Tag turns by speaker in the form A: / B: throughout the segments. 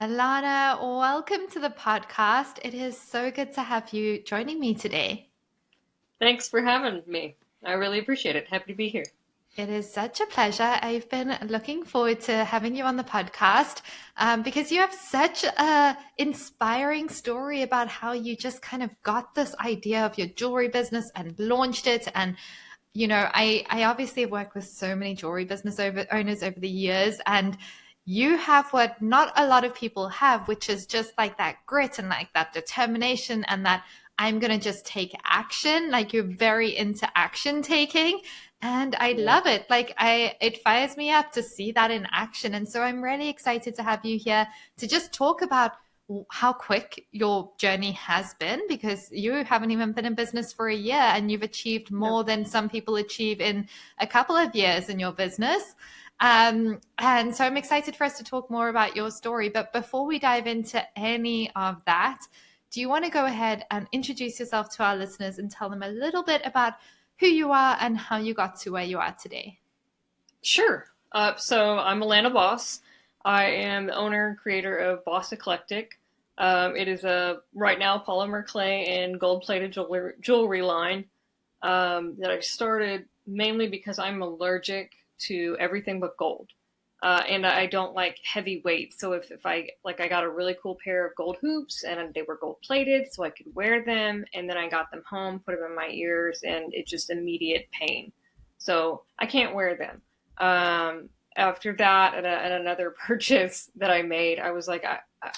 A: Alana, welcome to the podcast. It is so good to have you joining me today.
B: Thanks for having me. I really appreciate it. Happy to be here.
A: It is such a pleasure. I've been looking forward to having you on the podcast because you have such a inspiring story about how you just kind of got this idea of your jewelry business and launched it. And I obviously have worked with so many jewelry owners over the years, and you have what not a lot of people have, which is just like that grit and like that determination and that I'm going to just take action. Like you're very into action taking. And I
B: Yeah.
A: love it. It fires me up to see that in action. And so I'm really excited to have you here to just talk about how quick your journey has been, because you haven't even been in business for a year and you've achieved
B: No.
A: more than some people achieve in a couple of years in your business. And so I'm excited for us to talk more about your story. But before we dive into any of that, do you want to go ahead and introduce yourself to our listeners and tell them a little bit about who you are and how you got to where you are today?
B: Sure. So I'm Alanna Boss. I am the owner and creator of Boss Eclectic. It is a right now polymer clay and gold plated jewelry line that I started mainly because I'm allergic to everything but gold. And I don't like heavy weight. So if I got a really cool pair of gold hoops and they were gold plated so I could wear them. And then I got them home, put them in my ears, and it's just immediate pain. So I can't wear them. After that, and another purchase that I made, I was like,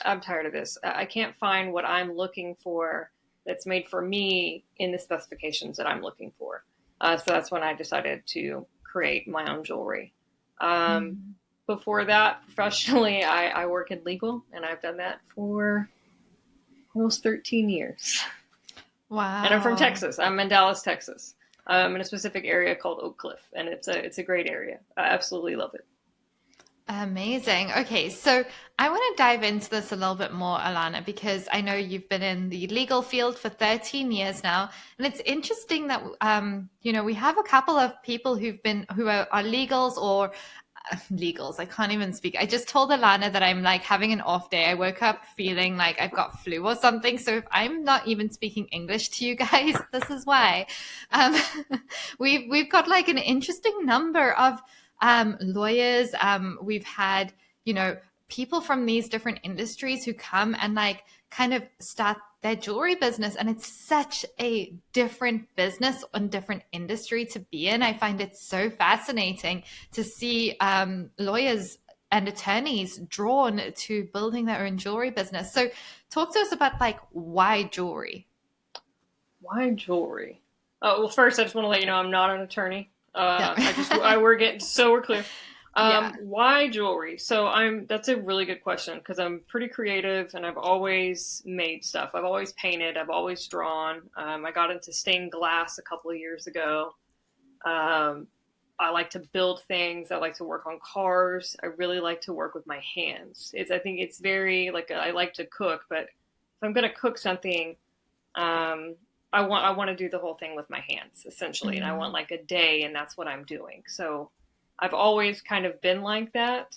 B: I'm tired of this. I can't find what I'm looking for that's made for me in the specifications that I'm looking for. So that's when I decided to create my own jewelry. Um,
A: Mm.
B: Before that, professionally, I work in legal, and I've done that for almost 13 years. And I'm from
A: Wow.
B: Texas. I'm in Dallas, Texas. I'm in a specific area called Oak Cliff, and it's a great area. I absolutely love it.
A: Amazing. Okay, so I want to dive into this a little bit more, Alana, because I know you've been in the legal field for 13 years now, and it's interesting that we have a couple of people who are legals or legals. I can't even speak. I just told Alana that I'm like having an off day. I woke up feeling like I've got flu or something. So if I'm not even speaking English to you guys, this is why. Um, we've got like an interesting number of lawyers. We've had, you know, people from these different industries who come and like kind of start their jewelry business, and it's such a different business and different industry to be in. I find it so fascinating to see lawyers and attorneys drawn to building their own jewelry business. So talk to us about like why jewelry.
B: Why jewelry? Well, first, I just want to let you know I'm not an attorney.
A: Yeah.
B: I work it so we're clear.
A: Yeah.
B: Why jewelry? So that's a really good question because I'm pretty creative and I've always made stuff. I've always painted. I've always drawn. I got into stained glass a couple of years ago. Um, I like to build things. I like to work on cars. I really like to work with my hands. I think it's very like I like to cook, but if I'm going to cook something, um, I want to do the whole thing with my hands essentially, and I want
A: Mm.
B: like a day, and that's what I'm doing. So I've always kind of been like that,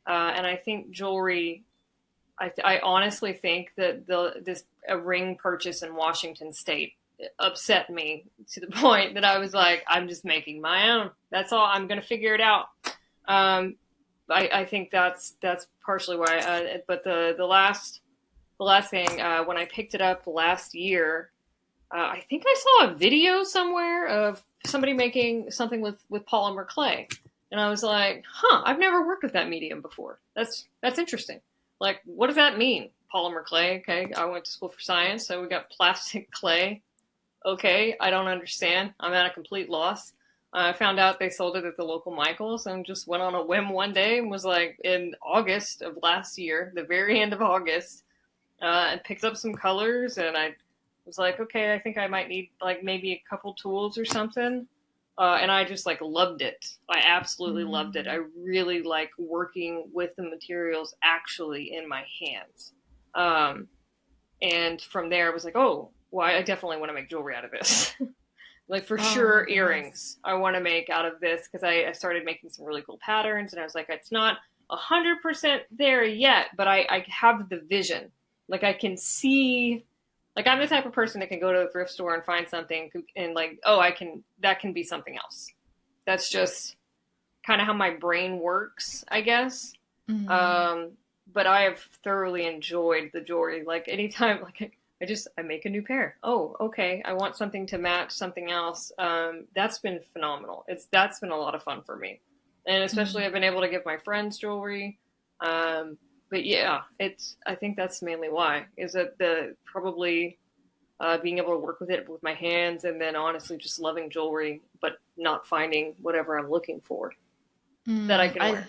B: and I think jewelry. I honestly think that this a ring purchase in Washington State upset me to the point that I was like, I'm just making my own. That's all. I'm going to figure it out. Um, I think that's partially why. But the last thing when I picked it up last year, I think I saw a video somewhere of somebody making something with polymer clay, and I was like, "Huh, I've never worked with that medium before. That's interesting. Like, what does that mean? Polymer clay? Okay, I went to school for science, so we got plastic clay. Okay, I don't understand. I'm at a complete loss." I found out they sold it at the local Michaels and just went on a whim one day and was like in August of last year, the very end of August, and picked up some colors, and I was like, okay, I think I might need like maybe a couple tools or something. And I just like loved it. I absolutely loved it. I
A: Mm.
B: really like working with the materials actually in my hands. Um, and from there, I was like, oh, well, I definitely want to make jewelry out of this. Like for
A: Oh my
B: sure,
A: goodness.
B: earrings I want to make out of this because I started making some really cool patterns, and I was like, it's not 100% there yet, but I have the vision. Like I can see, like I'm the type of person that can go to the thrift store and find something and like, oh, that can be something else. That's just kind of how my brain works, I guess.
A: Mm.
B: Um, but I have thoroughly enjoyed the jewelry. Like anytime, like I make a new pair. Oh, okay. I want something to match something else. That's been phenomenal. That's been a lot of fun for me, and especially
A: Mm.
B: I've been able to give my friends jewelry. Um, but yeah, I think that's mainly why is that the probably being able to work with it with my hands, and then honestly just loving jewelry, but not finding whatever I'm looking for that I
A: Mm.
B: can wear.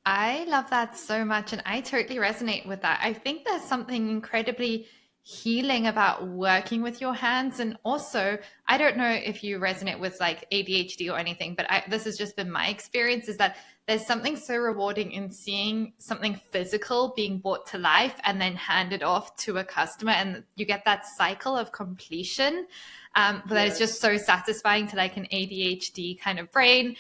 A: I love that so much, and I totally resonate with that. I think there's something incredibly healing about working with your hands. And also, I don't know if you resonate with like ADHD or anything, but this has just been my experience is that there's something so rewarding in seeing something physical being brought to life and then handed off to a customer. And you get that cycle of completion. But that is just
B: Yes.
A: so satisfying to like an ADHD kind of brain.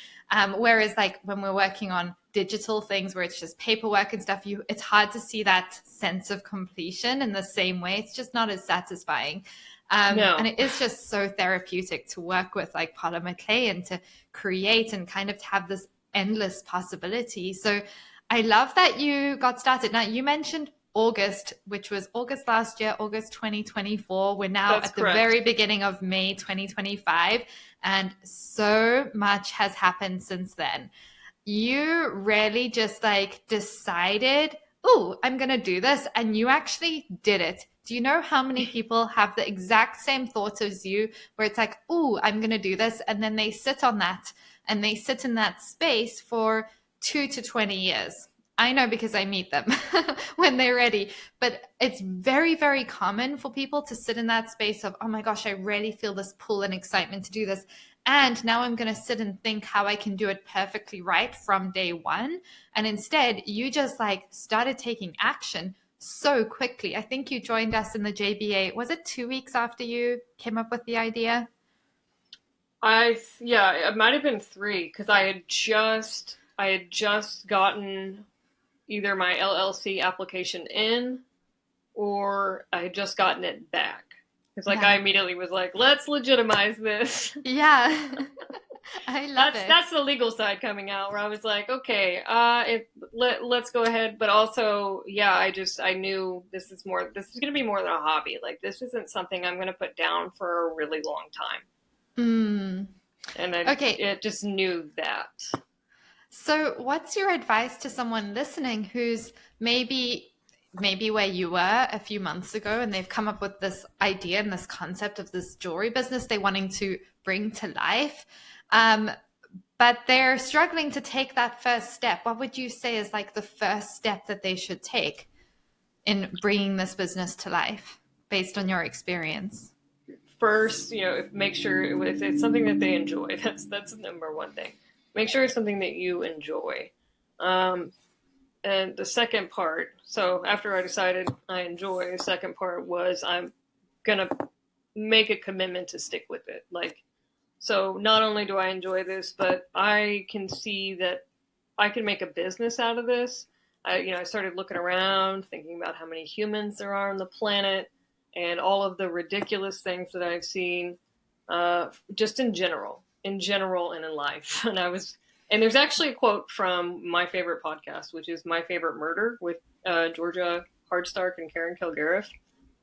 A: Whereas like when we're working on digital things where it's just paperwork and stuff, it's hard to see that sense of completion in the same way. It's just not as satisfying. And
B: No.
A: it is just so therapeutic to work with like polymer clay and to create and kind of to have this endless possibility. So I love that you got started. Now you mentioned August, which was August last year, August 2024. We're now
B: That's
A: at the
B: correct.
A: very beginning of May 2025, and so much has happened since then. You really just like decided, oh, I'm going to do this, and you actually did it. Do you know how many people have the exact same thoughts as you, where it's like, oh, I'm going to do this, and then they sit on that and they sit in that space for 2 to 20 years? I know because I meet them when they're ready. But it's very, very common for people to sit in that space of, oh my gosh, I really feel this pull and excitement to do this. And now I'm going to sit and think how I can do it perfectly right from day one. And instead, you just like started taking action so quickly. I think you joined us in the JBA. Was it 2 weeks after you came up with the idea?
B: Yeah, it might have been three because I had just gotten either my LLC application in or I had just gotten it back. It's like I
A: Yeah.
B: immediately was like, let's legitimize this.
A: Yeah. I love
B: That's
A: it.
B: the legal side coming out where I was like, okay, let's go ahead. But also, yeah, I knew this is going to be more than a hobby. Like this isn't something I'm going to put down for a really long time.
A: Mm.
B: And
A: Okay.
B: it just knew that.
A: So, what's your advice to someone listening who's maybe where you were a few months ago and they've come up with this idea and this concept of this jewelry business they're wanting to bring to life, um, but they're struggling to take that first step? What would you say is like the first step that they should take in bringing this business to life based on your experience?
B: First, make sure if it's something that they enjoy. That's the number one thing. Make sure it's something that you enjoy. Um, and the second part, so after I decided I enjoy, the second part was I'm gonna make a commitment to stick with it. Like, so not only do I enjoy this, but I can see that I can make a business out of this. I started looking around, thinking about how many humans there are on the planet, and all of the ridiculous things that I've seen, just in general, and in life. And there's actually a quote from my favorite podcast, which is My Favorite Murder with Georgia Hardstark and Karen Kilgariff.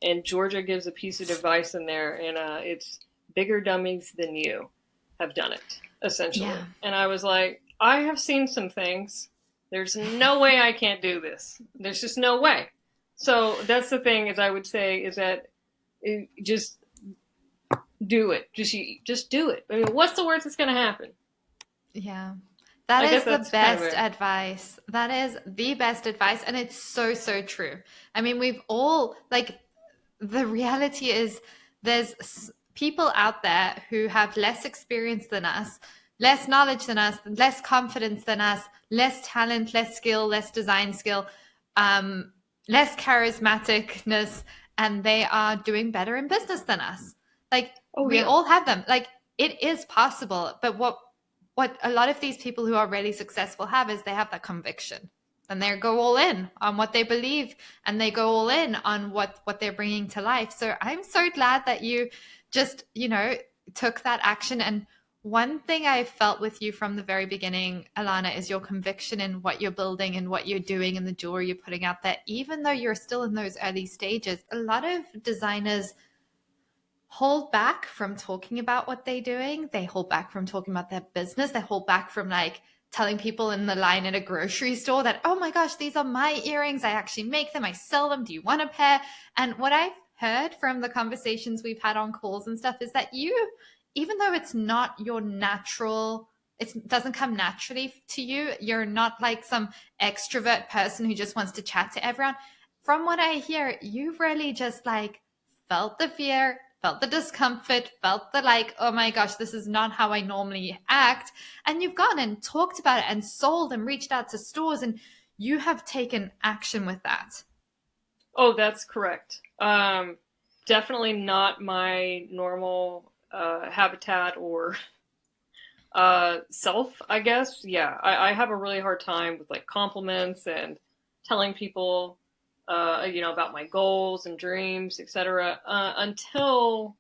B: And Georgia gives a piece of advice in there, and it's bigger dummies than you have done it,
A: Yeah.
B: essentially. And I was like, I have seen some things. There's no way I can't do this. There's just no way. So that's the thing is I would say is that just do it. Just do it. I mean, what's the worst that's going to happen?
A: Yeah. That
B: I guess
A: is the
B: that's kind of
A: best
B: it.
A: advice. That is the best advice. And it's so, so true. I mean, we've all, like, the reality is there's people out there who have less experience than us, less knowledge than us, less confidence than us, less talent, less skill, less design skill, um, less charismaticness, and they are doing better in business than us. Like
B: Oh
A: we
B: yeah.
A: all have them. Like it is possible, but what a lot of these people who are really successful have is they have that conviction. and they go all in on what they believe, and they go all in on what they're bringing to life. So I'm so glad that you just, took that action. And one thing I felt with you from the very beginning, Alanna, is your conviction in what you're building and what you're doing and the jewelry you're putting out there. Even though you're still in those early stages, a lot of designers hold back from talking about what they're doing. They hold back from talking about their business. They hold back from like telling people in the line at a grocery store that, oh my gosh, these are my earrings. I actually make them. I sell them. Do you want a pair? And what I've heard from the conversations we've had on calls and stuff is that you, even though it's not your natural, it doesn't come naturally to you. You're not like some extrovert person who just wants to chat to everyone. From what I hear, you've really just like felt the fear, felt the discomfort, felt the like, oh my gosh, this is not how I normally act. And you've gone and talked about it and sold and reached out to stores, and you have taken action with that.
B: Oh, that's correct. Definitely not my normal habitat or self, I guess. Yeah, I have a really hard time with like compliments and telling people, about my goals and dreams, etc. Until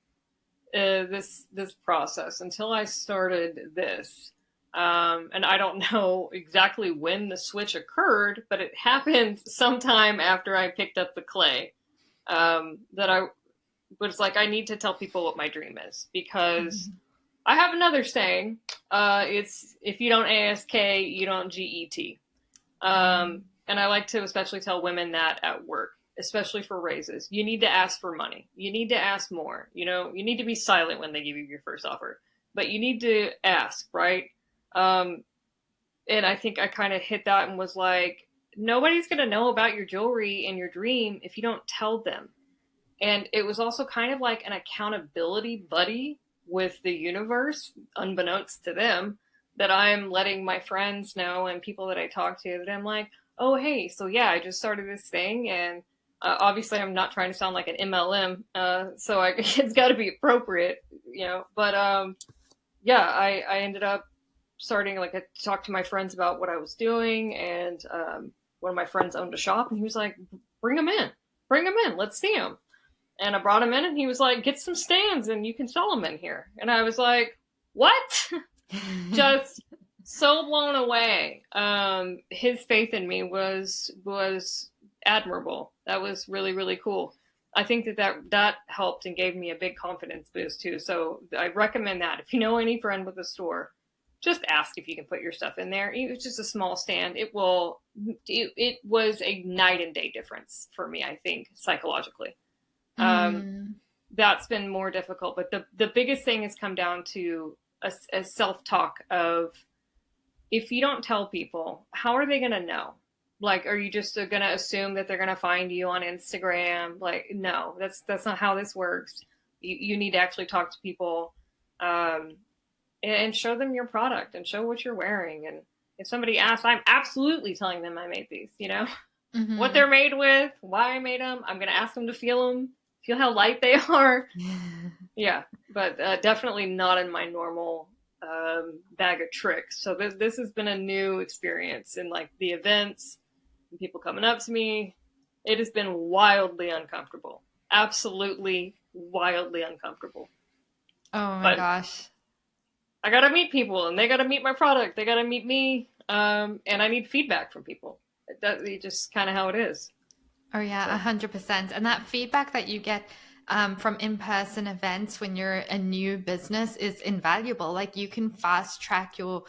B: this process, until I started this. And I don't know exactly when the switch occurred, but it happened sometime after I picked up the clay. That I was like, I need to tell people what my dream is, because I have another saying. It's, if you don't ASK, you don't GET. And I like to especially tell women that at work, especially for raises. You need to ask for money. You need to ask more. You need to be silent when they give you your first offer, but you need to ask, right? And I think I kind of hit that and was like, nobody's going to know about your jewelry and your dream if you don't tell them. And it was also kind of like an accountability buddy with the universe, unbeknownst to them, that I'm letting my friends know and people that I talk to, that I'm like, oh, hey, so yeah, I just started this thing. And obviously I'm not trying to sound like an MLM. So it's got to be appropriate, but yeah, I ended up starting, like, I talked to my friends about what I was doing. And one of my friends owned a shop, and he was like, bring them in, let's see them. And I brought him in, and he was like, get some stands and you can sell them in here. And I was like, what? Just so blown away. His faith in me was admirable. That was really, really cool. I think that helped and gave me a big confidence boost too. So I recommend that. If you know any friend with a store, just ask if you can put your stuff in there. It's just a small stand. It was a night and day difference for me, I think, psychologically. That's been more difficult, but the biggest thing has come down to a self-talk of, if you don't tell people, how are they going to know? Like, are you just going to assume that they're going to find you on Instagram? Like, no, that's not how this works. You need to actually talk to people, and show them your product and show what you're wearing. And if somebody asks, I'm absolutely telling them I made these, what they're made with, why I made them. I'm going to ask them to feel how light they are. Yeah, but definitely not in my normal bag of tricks. So this has been a new experience in, like, the events and people coming up to me. It has been wildly uncomfortable. Absolutely wildly uncomfortable.
A: Oh my gosh.
B: I got to meet people, and they got to meet my product. They got to meet me. And I need feedback from people. That's just kind of how it is.
A: Oh yeah, 100%. And that feedback that you get from in-person events when you're a new business is invaluable. Like, you can fast track your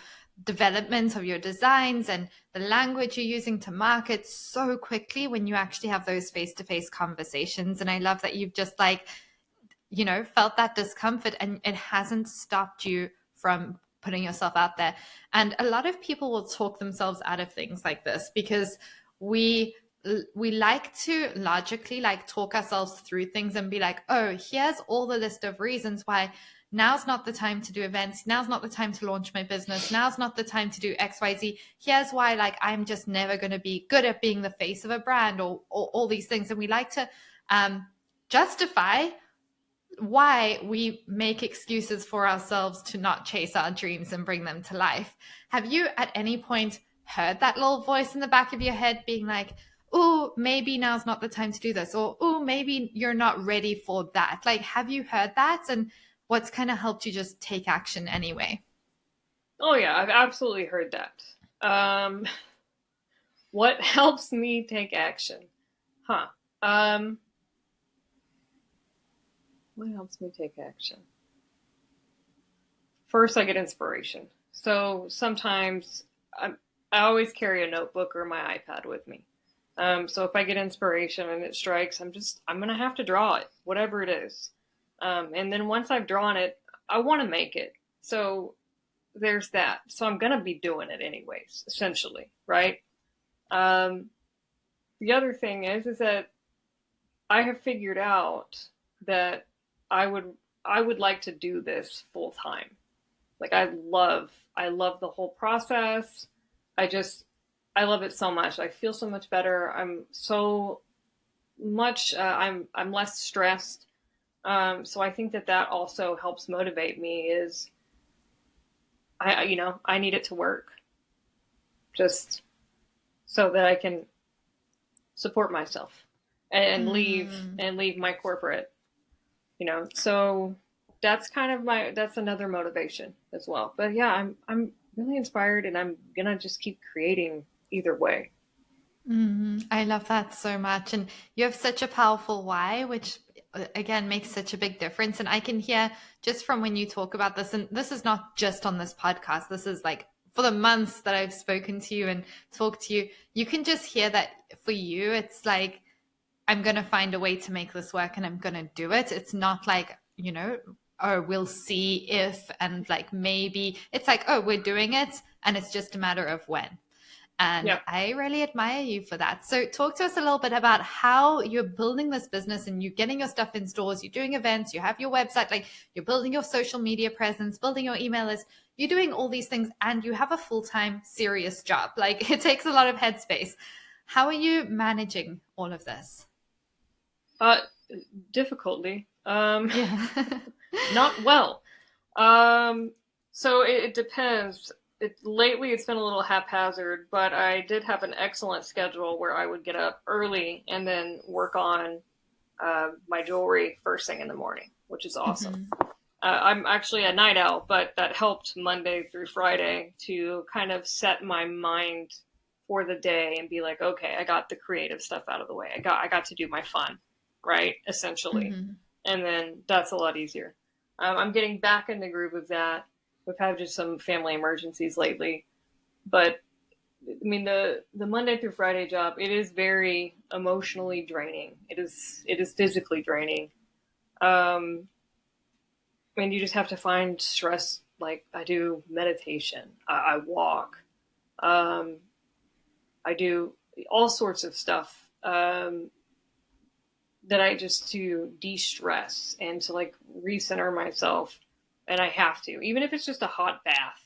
A: development of your designs and the language you're using to market so quickly when you actually have those face-to-face conversations. And I love that you've just felt that discomfort, and it hasn't stopped you from putting yourself out there. And a lot of people will talk themselves out of things like this because we like to logically talk ourselves through things and be like, oh, here's all the list of reasons why now's not the time to do events. Now's not the time to launch my business. Now's not the time to do XYZ. Here's why, I'm just never going to be good at being the face of a brand, or all these things. And we like to justify why we make excuses for ourselves to not chase our dreams and bring them to life. Have you at any point heard that little voice in the back of your head being like, oh, maybe now's not the time to do this, or oh, maybe you're not ready for that? Like, have you heard that? And what's kind of helped you just take action anyway?
B: Oh yeah, I've absolutely heard that. Um, what helps me take action? Huh. Um, what helps me take action? First, I get inspiration. So sometimes I always carry a notebook or my iPad with me. So if I get inspiration and it strikes, I'm gonna have to draw it, whatever it is. And then once I've drawn it, I want to make it. So there's that. So I'm gonna be doing it anyways, essentially, right? Um, the other thing is that I have figured out that I would I would like to do this full time. Like I love the whole process. I just I love it so much. I feel so much better. I'm so much I'm less stressed. So I think that that also helps motivate me. Is I need it to work just so that I can support myself
A: Mm.
B: and leave my corporate. So that's another motivation as well. But yeah, I'm really inspired, and I'm gonna just keep creating either way.
A: I love that so much. And you have such a powerful why, which again makes such a big difference. And I can hear just from when you talk about this, and this is not just on this podcast, this is like for the months that I've spoken to you and talked to you, you can just hear that for you, it's like, I'm going to find a way to make this work and I'm going to do it. It's not like, oh, we'll see if, and like maybe. It's like, oh, we're doing it and it's just a matter of when. And
B: Yeah.
A: I really admire you for that. So, talk to us a little bit about how you're building this business and you're getting your stuff in stores, you're doing events, you have your website, like you're building your social media presence, building your email list, you're doing all these things, and you have a full time, serious job. Like it takes a lot of headspace. How are you managing all of this?
B: Uh, difficultly.
A: Yeah.
B: Not well. Um, so it depends. Lately, it's been a little haphazard, but I did have an excellent schedule where I would get up early and then work on my jewelry first thing in the morning, which is awesome.
A: Mhm.
B: I'm actually a night owl, but that helped Monday through Friday to kind of set my mind for the day and be like, okay, I got the creative stuff out of the way. I got to do my fun, right? Essentially,
A: Mhm.
B: and then that's a lot easier. I'm getting back in the groove of that. We've had just some family emergencies lately, but I mean the Monday through Friday job, it is very emotionally draining. It is physically draining. Um, and you just have to find stress. Like I do meditation, I walk, um, I do all sorts of stuff that I just to de-stress and to like recenter myself. And I have to, even if it's just a hot bath,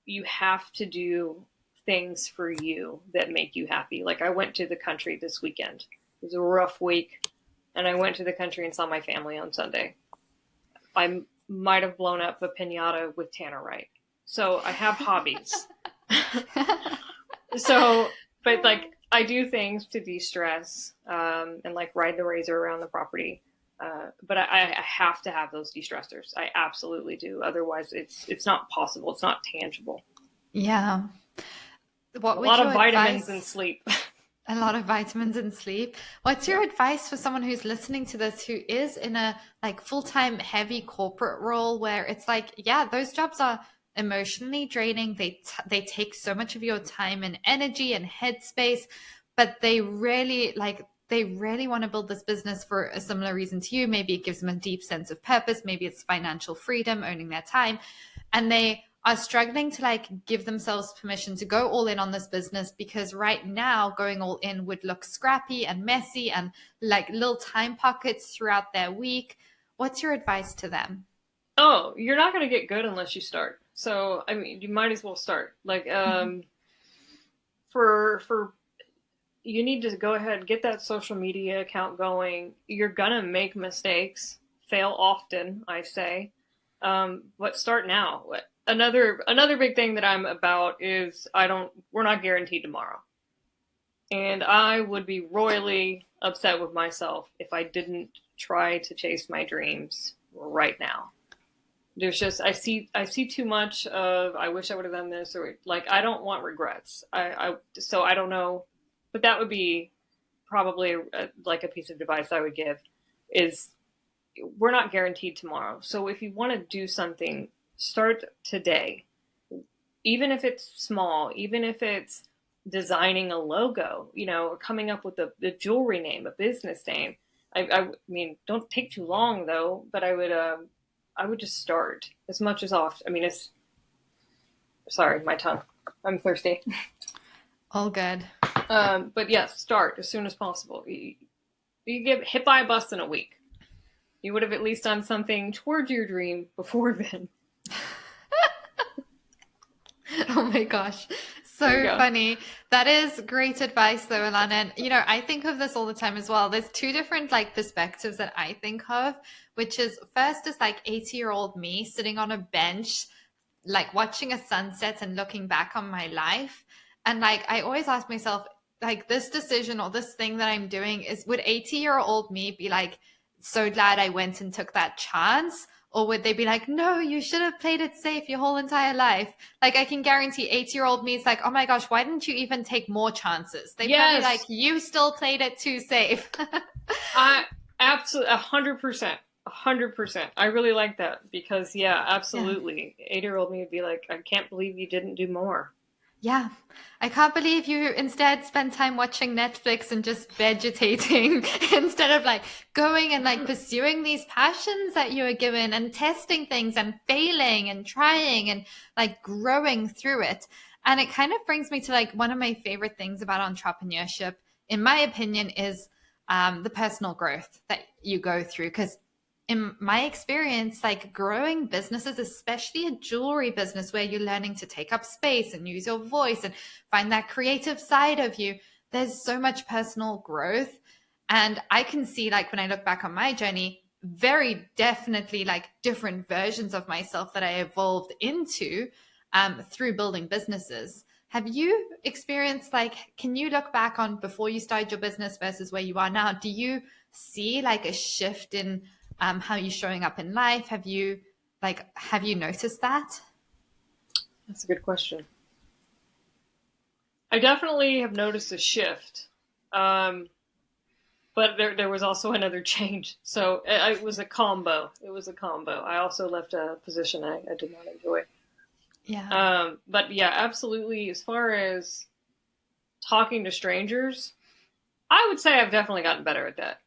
B: you have to do things for you that make you happy. Like I went to the country this weekend. It was a rough week, and I went to the country and saw my family on Sunday. I might have blown up a pinata with tannerite. So I have hobbies. So, but like I do things to de-stress and like ride the razor around the property. But I have to have those de-stressors. I absolutely do. Otherwise, it's not possible. It's not tangible.
A: Yeah.
B: A
A: What would
B: lot
A: your
B: of vitamins and
A: advice?
B: sleep.
A: A lot of vitamins and sleep. What's your
B: Yeah.
A: advice for someone who's listening to this who is in a like full-time heavy corporate role where it's like, yeah, those jobs are emotionally draining. They take so much of your time and energy and headspace, but they really want to build this business for a similar reason to you. Maybe it gives them a deep sense of purpose, maybe it's financial freedom, owning their time, and they are struggling to like give themselves permission to go all in on this business because right now going all in would look scrappy and messy and like little time pockets throughout their week. What's your advice to them?
B: Oh, you're not going to get good unless you start. So, I mean, you might as well start. Like,
A: Mhm.
B: for you need to go ahead get that social media account going. You're gonna make mistakes, fail often, I say, but start now. another big thing that I'm about is we're not guaranteed tomorrow. And I would be royally upset with myself if I didn't try to chase my dreams right now. There's just I see too much of I wish I would have done this, or like I don't want regrets. So I don't know, but that would be probably like a piece of advice I would give is we're not guaranteed tomorrow. So if you want to do something, start today. Even if it's small, even if it's designing a logo, or coming up with the jewelry name, a business name. I mean, don't take too long though, but I would just start as much as often. I mean, it's sorry, my tongue. I'm thirsty.
A: All good.
B: But yes, start as soon as possible. You get hit by a bus in a week. You would have at least done something towards your dream before then.
A: Oh my gosh. So funny. That is great advice though, Alanna. And I think of this all the time as well. There's two different perspectives that I think of, which is first is 80-year-old me sitting on a bench, watching a sunset and looking back on my life. And I always ask myself, this decision or this thing that I'm doing would 80-year-old me be so glad I went and took that chance? Or would they be no, you should have played it safe your whole entire life? I can guarantee 80-year-old me is oh my gosh, why didn't you even take more chances? They probably you still played it too safe.
B: I absolutely 100%. 100%. I really like that because absolutely. 8-year-old me would be I can't believe you didn't do more.
A: Yeah. I can't believe you instead spend time watching Netflix and just vegetating instead of going and pursuing these passions that you were given and testing things and failing and trying and growing through it. And it kind of brings me to one of my favorite things about entrepreneurship, in my opinion, is the personal growth that you go through. Because in my experience, growing businesses, especially a jewelry business where you're learning to take up space and use your voice and find that creative side of you, there's so much personal growth. And I can see when I look back on my journey, very definitely different versions of myself that I evolved into through building businesses. Have you experienced can you look back on before you started your business versus where you are now? Do you see a shift in how you're showing up in life? Have you noticed that?
B: That's a good question. I definitely have noticed a shift. But there was also another change. So it was a combo. I also left a position I did not enjoy.
A: Yeah.
B: But yeah, absolutely. As far as talking to strangers, I would say I've definitely gotten better at that.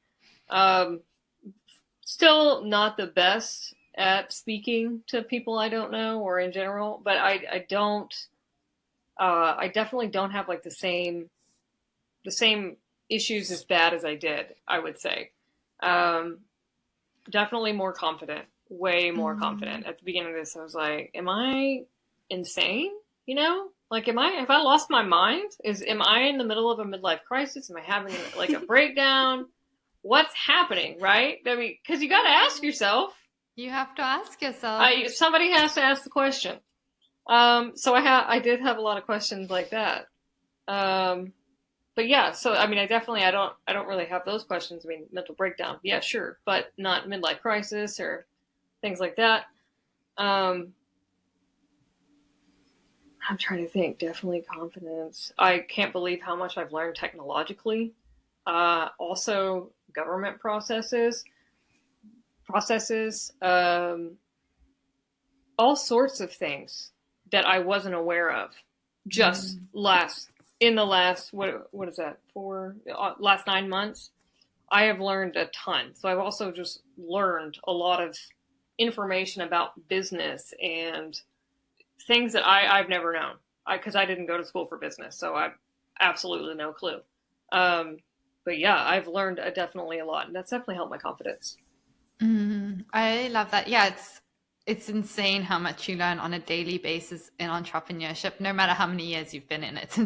B: Still not the best at speaking to people I don't know or in general, but I definitely don't have the same issues as bad as I did, I would say. Definitely more confident, way more confident. At the beginning of this, I was am I insane? Have I lost my mind? Am I in the middle of a midlife crisis? Am I having a breakdown? What's happening, right? I mean, because you got to ask yourself.
A: You have to ask yourself.
B: Somebody has to ask the question. So I did have a lot of questions like that. But yeah, so I mean, I don't really have those questions. I mean, mental breakdown, yeah, sure, but not midlife crisis or things like that. I'm trying to think. Definitely confidence. I can't believe how much I've learned technologically. Also, government processes, all sorts of things that I wasn't aware of. Just in the last what is that last 9 months, I have learned a ton. So I've also just learned a lot of information about business and things that I've never known because I didn't go to school for business, so I absolutely no clue. But yeah, I've learned definitely a lot, and that's definitely helped my confidence.
A: I love that. Yeah, it's insane how much you learn on a daily basis in entrepreneurship, no matter how many years you've been in it.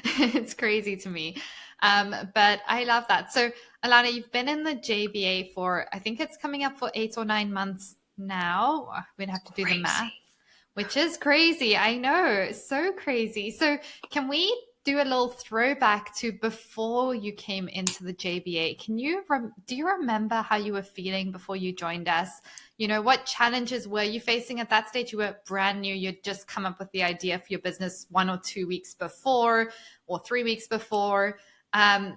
A: It's crazy to me. But I love that. So, Alanna, you've been in the JBA for, I think it's coming up for 8 or 9 months now. We'd have to do the math. which is crazy. I know, so crazy. So, can we do a little throwback to before you came into the JBA? Do you remember how you were feeling before you joined us? What challenges were you facing at that stage? You were brand new. You'd just come up with the idea for your business 1 or 2 weeks before, or 3 weeks before. How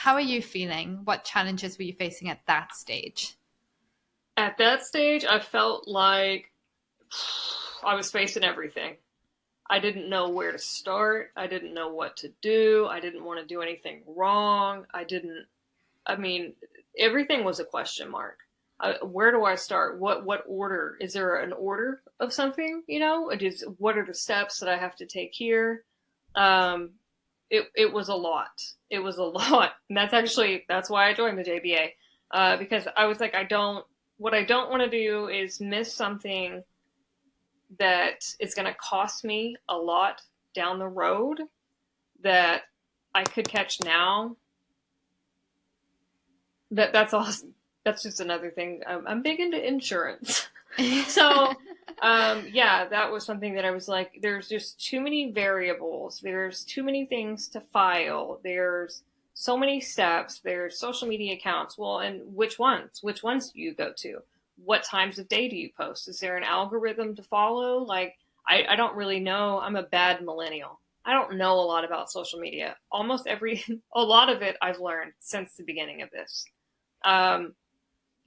A: are you feeling? What challenges were you facing at that stage?
B: At that stage, I felt like I was facing everything. I didn't know where to start. I didn't know what to do. I didn't want to do anything wrong. I mean, everything was a question mark. Where do I start? What order? Is there an order of something? What are the steps that I have to take here? Um, it was a lot. It was a lot, and that's why I joined the JBA, because I was like, what I don't want to do is miss something that is going to cost me a lot down the road that I could catch now. That's awesome. That's just another thing. I'm big into insurance. So, yeah, that was something that I was like, there's just too many variables. There's too many things to file. There's so many steps. There's social media accounts. Well, and which ones? Which ones do you go to? What times of day do you post? Is there an algorithm to follow? Like, I don't really know. I'm a bad millennial. I don't know a lot about social media. A lot of it I've learned since the beginning of this. Um,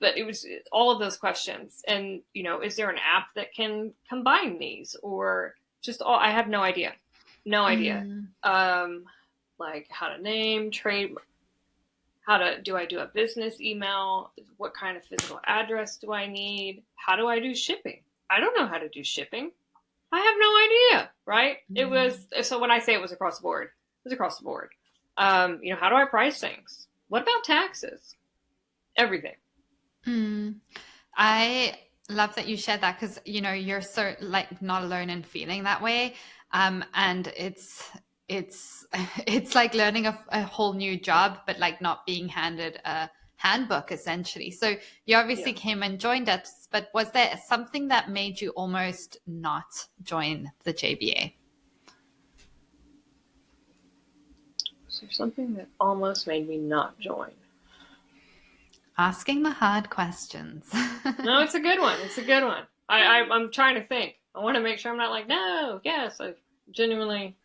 B: but it was all of those questions. And, is there an app that can combine these, or just all, I have no idea. No idea.
A: Mm.
B: Like how to name, trade, do I do a business email? What kind of physical address do I need? How do I do shipping? I don't know how to do shipping. I have no idea, right? So when I say it was across the board, it was across the board. How do I price things? What about taxes? Everything.
A: Mm. I love that you shared that because you're so like not alone in feeling that way. And it's it's like learning a whole new job, but like not being handed a handbook essentially. So you obviously
B: Yeah.
A: came and joined us, but was there something that made you almost not join the JBA?
B: Was there something that almost made me not join?
A: Asking the hard questions.
B: No, it's a good one. It's a good one. I'm trying to think. I want to make sure I'm not like, no, yes. I genuinely,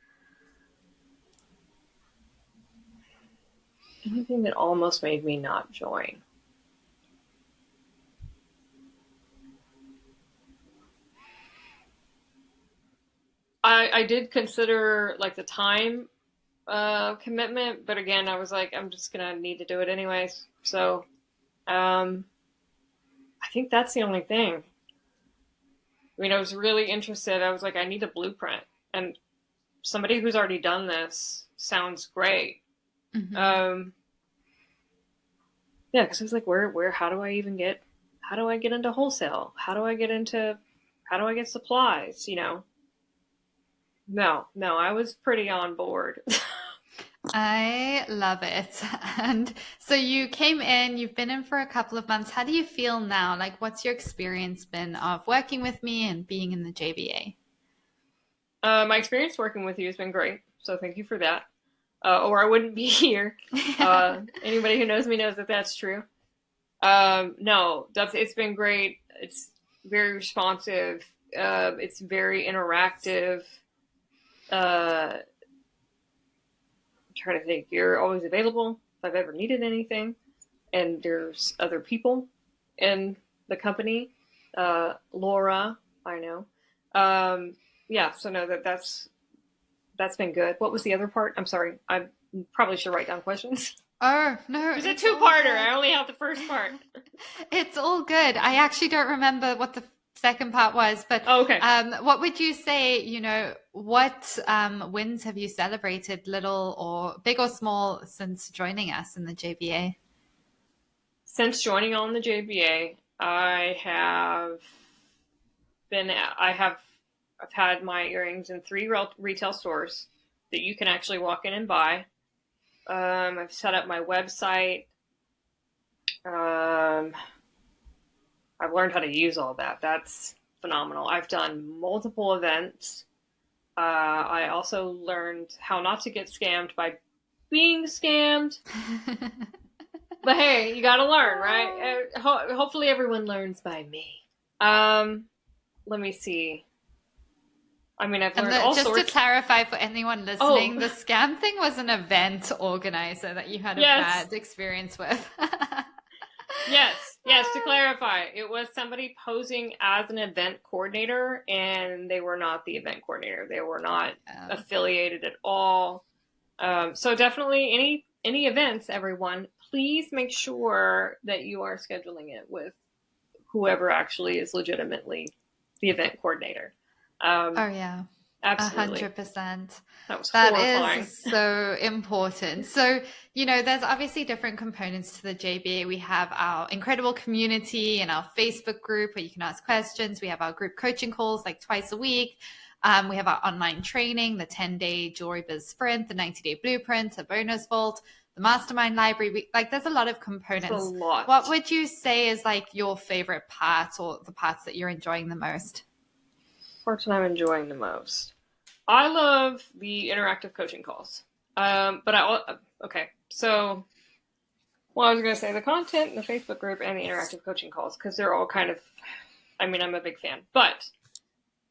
B: anything that almost made me not join. I did consider like the time commitment, but again, I was like, I'm just gonna need to do it anyways. So, I think that's the only thing. I mean, I was really interested. I was like, I need a blueprint, and somebody who's already done this sounds great.
A: Mhm.
B: Um, yeah, because I was like, how do I get into wholesale? How do I get supplies? No, I was pretty on board.
A: I love it. And so you came in, you've been in for a couple of months. How do you feel now? Like, what's your experience been of working with me and being in the JBA?
B: My experience working with you has been great, so thank you for that. Or I wouldn't be here. Anybody who knows me knows that that's true. No, it's been great. It's very responsive. It's very interactive. I'm trying to think. You're always available if I've ever needed anything, and there's other people in the company. Laura, I know. Yeah, so no, that's been good. What was the other part? I'm sorry. I probably should write down questions.
A: Oh, no,
B: It was a
A: it's all
B: two-parter.
A: good.
B: I only have the first part.
A: It's all good. I actually don't remember what the second part was, but
B: Oh, okay.
A: what would you say, what wins have you celebrated, little or big or small, since joining us in the JBA?
B: Since joining on the JBA, I've had my earrings in three retail stores that you can actually walk in and buy. I've set up my website. Um, I've learned how to use all that. phenomenal. I've done multiple events. I also learned how not to get scammed by being scammed. But hey, you gotta learn, right? Hopefully everyone learns by me. Let me see. I mean, I've
A: And
B: learned all
A: just to
B: sorts.
A: clarify for anyone
B: Oh,
A: listening, the scam thing was an event organizer that you had a
B: yes.
A: bad experience with.
B: Yes, to clarify, it was somebody posing as an event coordinator, and they were not the event coordinator. They were not
A: Oh.
B: affiliated at all. So definitely any events, everyone, please make sure that you are scheduling it with whoever actually is legitimately the event coordinator.
A: Oh yeah.
B: Absolutely.
A: 100%.
B: That was
A: That
B: horrifying.
A: is so important. So, there's obviously different components to the JBA. We have our incredible community and our Facebook group where you can ask questions. We have our group coaching calls like twice a week. We have our online training, the 10-day Jewelry Biz Sprint, the 90-day Blueprint, the bonus vault, the mastermind library. There's a lot of
B: It's a
A: components. What
B: lot.
A: would you say is like your favorite part or the parts that you're enjoying the most?
B: Parts that I'm enjoying the most. I love the interactive coaching calls. But okay. So, well, I was going to say the content in the Facebook group and the interactive coaching calls, because they're all kind of, I mean, I'm a big fan. But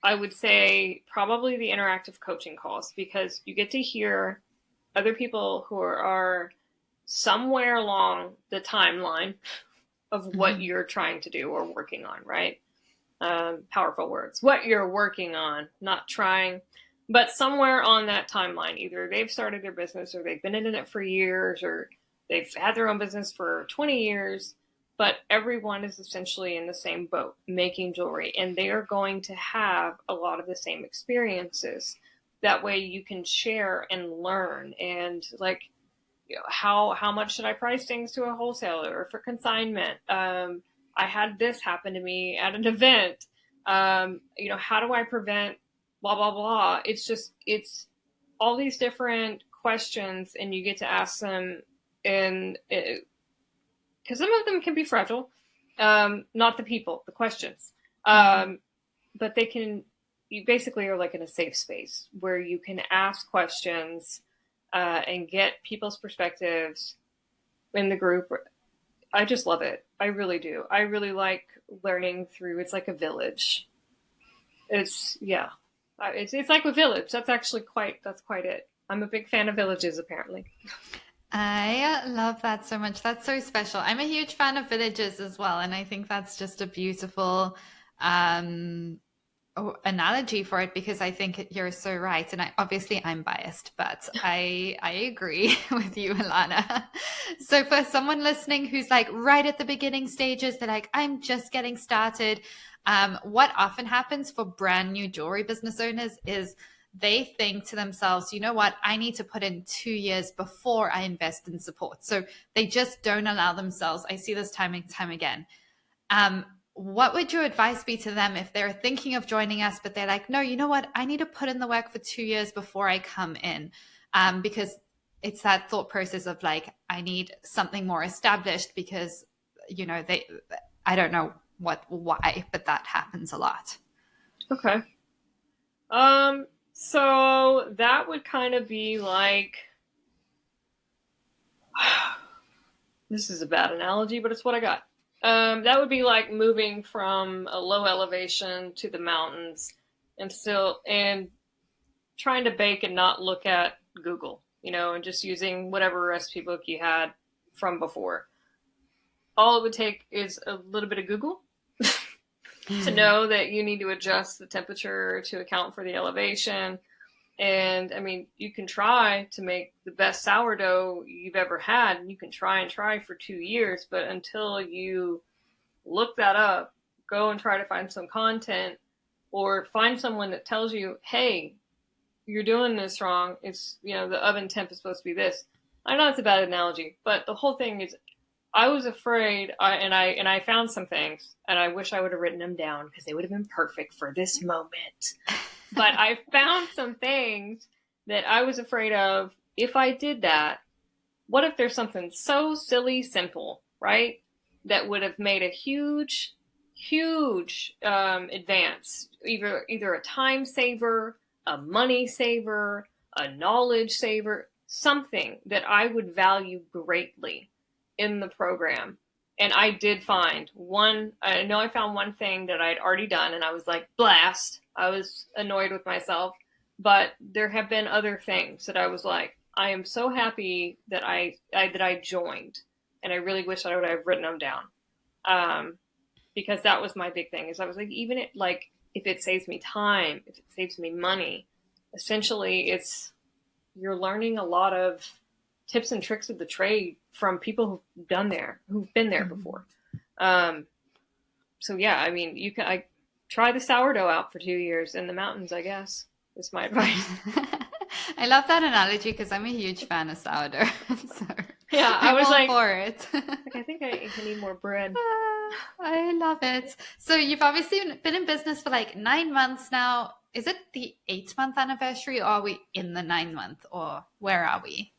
B: I would say probably the interactive coaching calls, because you get to hear other people who are somewhere along the timeline of what
A: Mm-hmm.
B: you're trying to do or working on, right? Powerful words. What you're working on, not trying, but somewhere on that timeline. Either they've started their business, or they've been in it for years, or they've had their own business for 20 years, but everyone is essentially in the same boat making jewelry, and they are going to have a lot of the same experiences. That way you can share and learn, and like, how much should I price things to a wholesaler or for consignment? I had this happen to me at an event. How do I prevent blah blah blah? It's all these different questions, and you get to ask them, and because some of them can be fragile, not the people, the questions,
A: Mm-hmm.
B: but they can. You basically are like in a safe space where you can ask questions and get people's perspectives in the group. I just love it. I really do. I really like learning through. It's like a village. It's yeah. It's like a village. That's quite it. I'm a big fan of villages, apparently.
A: I love that so much. That's so special. I'm a huge fan of villages as well, and I think that's just a beautiful um, analogy for it because I think you're so right. And obviously I'm biased, but I agree with you, Alanna. So for someone listening who's like right at the beginning stages, they're like, I'm just getting started. What often happens for brand new jewelry business owners is they think to themselves, you know what, I need to put in 2 years before I invest in support. So they just don't allow themselves. I see this time and time again. What would your advice be to them if they're thinking of joining us, but they're like, no, you know what, I need to put in the work for 2 years before I come in? Because it's that thought process of like, I need something more established because, I don't know why, but that happens a lot.
B: Okay. So that would kind of be like, this is a bad analogy, but it's what I got. That would be like moving from a low elevation to the mountains, and trying to bake and not look at Google, and just using whatever recipe book you had from before. All it would take is a little bit of Google to know that you need to adjust the temperature to account for the elevation. And I mean, you can try to make the best sourdough you've ever had, and you can try and try for 2 years, but until you look that up, go and try to find some content, or find someone that tells you, hey, you're doing this wrong. It's, the oven temp is supposed to be this. I know it's a bad analogy, but the whole thing is, I was afraid, and I found some things, and I wish I would have written them down because they would have been perfect for this moment. But I found some things that I was afraid of. If I did that, what if there's something so silly simple, right? That would have made a huge, huge advance, either a time saver, a money saver, a knowledge saver, something that I would value greatly in the program. And I did find one, I know I found one thing that I'd already done, and I was like, blast. I was annoyed with myself. But there have been other things that I was like, I am so happy that I joined, and I really wish I would have written them down. Um, because that was my big thing. Is I was like, even if it saves me time, if it saves me money, essentially you're learning a lot of tips and tricks of the trade from people who've been there before. Um, so yeah, I mean, I try the sourdough out for 2 years in the mountains, I guess, is my advice.
A: I love that analogy because I'm a huge fan of sourdough. So
B: Yeah, I
A: I'm
B: was
A: all
B: like,
A: for it.
B: I think I need more bread.
A: I love it. So you've obviously been in business for like 9 months now. Is it the 8-month anniversary, or are we in the 9-month, or where are we?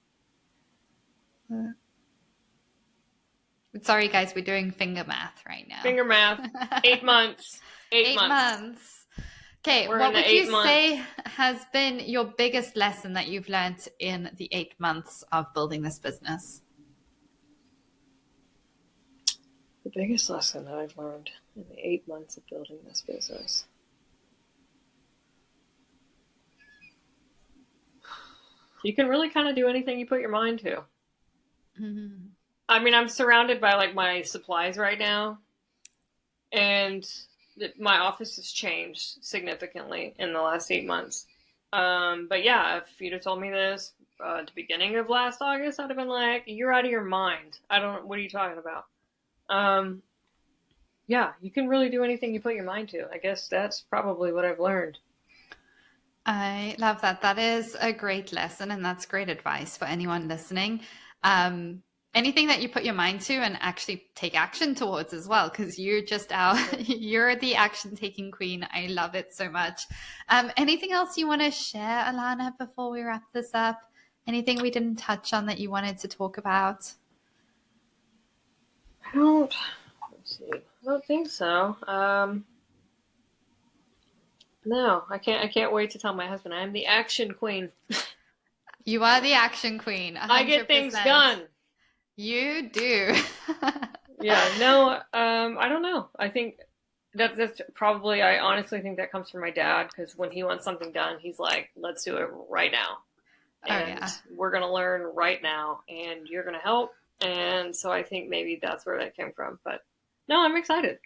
A: Sorry, guys, we're doing finger math right now.
B: Finger math. 8 months. 8 months.
A: months. Okay,
B: We're
A: what
B: in the
A: would
B: 8
A: you
B: months.
A: say has been your biggest lesson that you've learned in the 8 months of building this business?
B: The biggest lesson that I've learned in the 8 months of building this business. You can really kind of do anything you put your mind to.
A: Mm-hmm.
B: I mean, I'm surrounded by like my supplies right now, and my office has changed significantly in the last 8 months. But yeah, if you'd have told me this at the beginning of last August, I'd have been like, "You're out of your mind. What are you talking about?" Yeah, you can really do anything you put your mind to. I guess that's probably what I've learned.
A: I love that. That is a great lesson, and that's great advice for anyone listening. Anything that you put your mind to and actually take action towards as well, because you're just you're the action taking queen. I love it so much. Anything else you want to share, Alanna, before we wrap this up? Anything we didn't touch on that you wanted to talk about?
B: Let's see. I don't think so. No, I can't. I can't wait to tell my husband I am the action queen.
A: You are the action queen. 100%.
B: I get things done.
A: You do.
B: Yeah. No. I don't know. I think that's probably. I honestly think that comes from my dad, because when he wants something done, he's like, "Let's do it right now," and we're gonna learn right now, and you're gonna help. And so I think maybe that's where that came from. But no, I'm excited.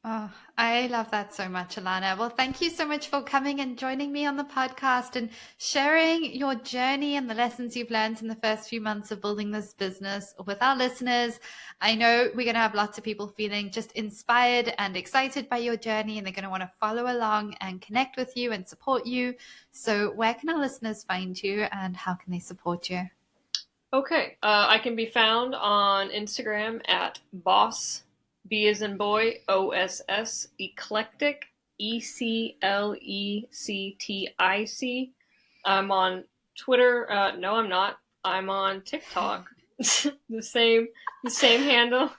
A: Oh, I love that so much, Alanna. Well, thank you so much for coming and joining me on the podcast and sharing your journey and the lessons you've learned in the first few months of building this business with our listeners. I know we're going to have lots of people feeling just inspired and excited by your journey, and they're going to want to follow along and connect with you and support you. So where can our listeners find you, and how can they support you?
B: Okay. I can be found on Instagram at Boss, B as in boy, OSS, Eclectic, ECLECTIC. I'm on Twitter. No, I'm not. I'm on TikTok. the same handle.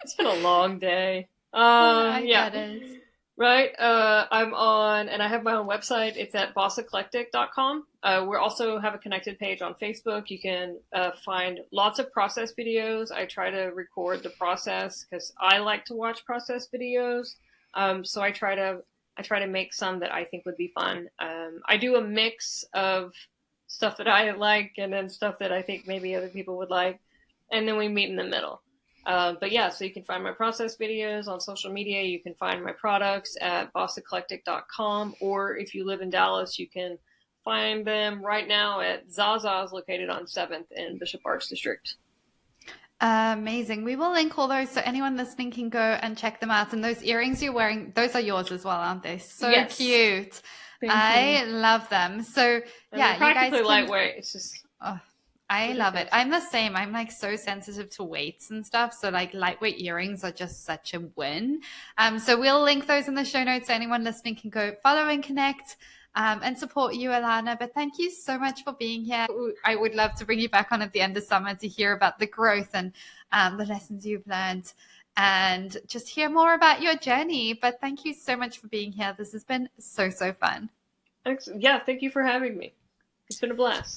B: It's been a long day.
A: I
B: Yeah.
A: get it.
B: Right. I'm on, and I have my own website. It's at bosseclectic.com. We also have a connected page on Facebook. You can find lots of process videos. I try to record the process because I like to watch process videos. So I try to make some that I think would be fun. I do a mix of stuff that I like and then stuff that I think maybe other people would like, and then we meet in the middle. But yeah, so you can find my process videos on social media. You can find my products at bosseclectic.com, or if you live in Dallas, you can find them right now at Zaza's, located on 7th in Bishop Arts District.
A: Amazing. We will link all those so anyone listening can go and check them out. And those earrings you're wearing, those are yours as well, aren't they? So
B: yes.
A: Cute.
B: Thank
A: I
B: you.
A: love them. So
B: and
A: yeah,
B: you guys can...
A: lightweight.
B: It's just...
A: Oh, I love it. I'm the same. I'm like so sensitive to weights and stuff. So like lightweight earrings are just such a win. So we'll link those in the show notes so anyone listening can go follow and connect and support you, Alanna. But thank you so much for being here. I would love to bring you back on at the end of summer to hear about the growth and the lessons you've learned. and just hear more about your journey. But thank you so much for being here. This has been so, so fun.
B: Yeah, thank you for having me. It's been a blast.